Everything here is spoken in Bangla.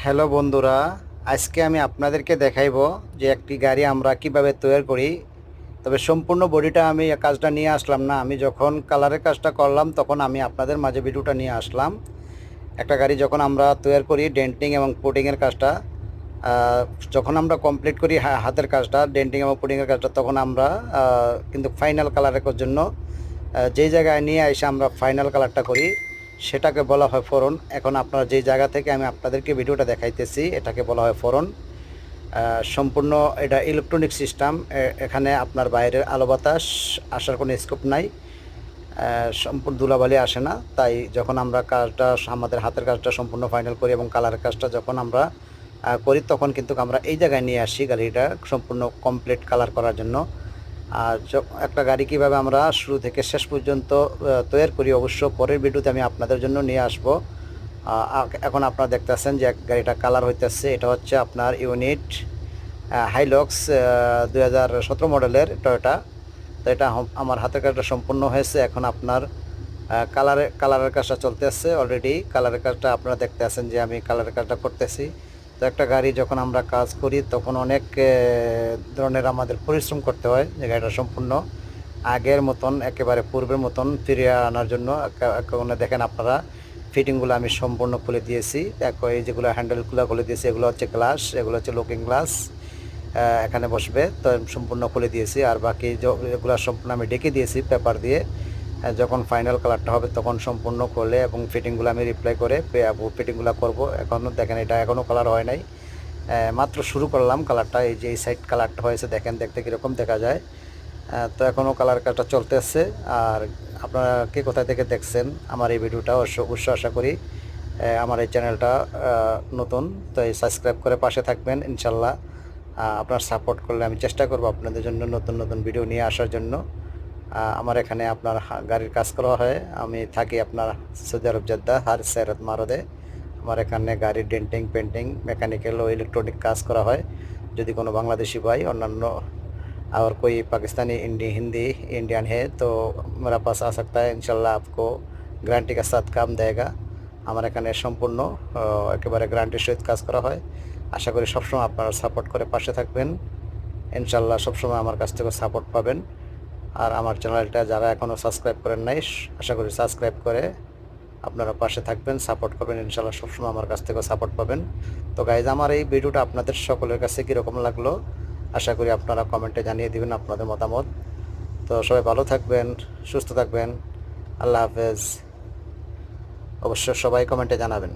হ্যালো বন্ধুরা, আজকে আমি আপনাদেরকে দেখাইবো যে একটি গাড়ি আমরা কিভাবে তৈরি করি। তবে সম্পূর্ণ বডিটা আমি কাজটা নিয়ে আসলাম না। আমি যখন কালারের কাজটা করলাম তখন আমি আপনাদের মাঝে ভিডিওটা নিয়ে আসলাম। একটা গাড়ি যখন আমরা তৈরি করি ডেন্টিং এবং পুটিংয়ের কাজটা, আহ, যখন আমরা কমপ্লিট করি হাতের কাজটা ডেন্টিং এবং পুটিংয়ের কাজটা, তখন আমরা কিন্তু ফাইনাল কালারের জন্য যেই জায়গায় নিয়ে এসে আমরা ফাইনাল কালারটা করি সেটাকে বলা হয় ফোরন। এখন আপনারা যেই জায়গা থেকে আমি আপনাদেরকে ভিডিওটা দেখাইতেছি এটাকে বলা হয় ফোরন। সম্পূর্ণ এটা ইলেকট্রনিক সিস্টেম। এখানে আপনার বাইরের আলো বাতাস আসার কোনো স্কোপ নাই। সম্পূর্ণ ধুলাবালি আসে না। তাই যখন আমরা কাজটা আমাদের হাতের কাজটা সম্পূর্ণ ফাইনাল করি এবং কালারের কাজটা যখন আমরা করি তখন কিন্তু আমরা এই জায়গায় নিয়ে আসি গাড়িটা সম্পূর্ণ কমপ্লিট কালার করার জন্য। আর একটা গাড়ি কীভাবে আমরা শুরু থেকে শেষ পর্যন্ত তৈরি করি অবশ্য পরের ভিডিওতে আমি আপনাদের জন্য নিয়ে আসব। এখন আপনারা দেখতেছেন যে গাড়িটা কালার হইতেছে। এটা হচ্ছে আপনার ইউনিট হাইলক্স 2017 মডেলের টয়োটা। তো এটা আমার হাতের কাজটা সম্পূর্ণ হয়েছে। এখন আপনার কালারের কাজটা চলতেছে। অলরেডি কালারের কাজটা আপনারা দেখতে আছেন যে আমি কালারের কাজটা করতেছি। তো একটা গাড়ি যখন আমরা কাজ করি তখন অনেক ধরনের আমাদের পরিশ্রম করতে হয় যে গাড়িটা সম্পূর্ণ আগের মতন একেবারে পূর্বের মতন ফিরিয়ে আনার জন্য। দেখেন আপনারা ফিটিংগুলো আমি সম্পূর্ণ খুলে দিয়েছি। এই যেগুলো হ্যান্ডেলগুলো খুলে দিয়েছি এগুলো হচ্ছে গ্লাস, এগুলো হচ্ছে লুকিং গ্লাস, এখানে বসবে। তো সম্পূর্ণ খুলে দিয়েছি। আর বাকি যেগুলো সম্পূর্ণ আমি ডেকে দিয়েছি পেপার দিয়ে। যখন ফাইনাল কালারটা হবে তখন সম্পূর্ণ করলে এবং ফিটিংগুলো আমি রিপ্লাই করে ফিটিংগুলো করব। এখনও দেখেন এটা এখনও কালার হয় নাই, মাত্র শুরু করলাম কালারটা। এই যে এই সাইড কালারটা হয়েছে দেখেন, দেখতে কীরকম দেখা যায়। তো এখনও কালার কাজটা চলতেছে। আর আপনারা কে কোথায় থেকে দেখছেন আমার এই ভিডিওটা অবশ্য আশা করি আমার এই চ্যানেলটা নতুন, তো এই সাবস্ক্রাইব করে পাশে থাকবেন ইনশাল্লাহ। আপনার সাপোর্ট করলে আমি চেষ্টা করব আপনাদের জন্য নতুন নতুন ভিডিও নিয়ে আসার জন্য। আমার এখানে আপনার গাড়ির কাজ করা হয়। আমি থাকি আপনার সৌদি আরব জেদ্দা হার সৈরত মারদে। আমার এখানে গাড়ির ডেন্টিং পেন্টিং मैकेनिकल ও इलेक्ट्रॉनिक কাজ করা হয়। যদি কোনো বাংলাদেশি ভাই অন্যান্য और कोई पाकिस्तानी हिंदी इंडियन है तो मेरा पास आ सकता है। इंशाल्लाह आपको গ্যারান্টি के साथ काम देगा। আমার এখানে সম্পূর্ণ একেবারে গ্যারান্টির সহিত কাজ করা হয়। আশা করি সবসময় আপনারা সাপোর্ট করে পাশে থাকবেন ইনশাল্লাহ। সবসময় আমার কাছ থেকে সাপোর্ট পাবেন। আর আমার চ্যানেলটা যারা এখনও সাবস্ক্রাইব করেন নাই আশা করি সাবস্ক্রাইব করে আপনারা পাশে থাকবেন, সাপোর্ট করবেন ইনশাল্লাহ। সবসময় আমার কাছ থেকে সাপোর্ট পাবেন। তো গাইজ আমার এই ভিডিওটা আপনাদের সকলের কাছে কীরকম লাগলো আশা করি আপনারা কমেন্টে জানিয়ে দিবেন আপনাদের মতামত। তো সবাই ভালো থাকবেন, সুস্থ থাকবেন। আল্লাহ হাফেজ। অবশ্য সবাই কমেন্টে জানাবেন।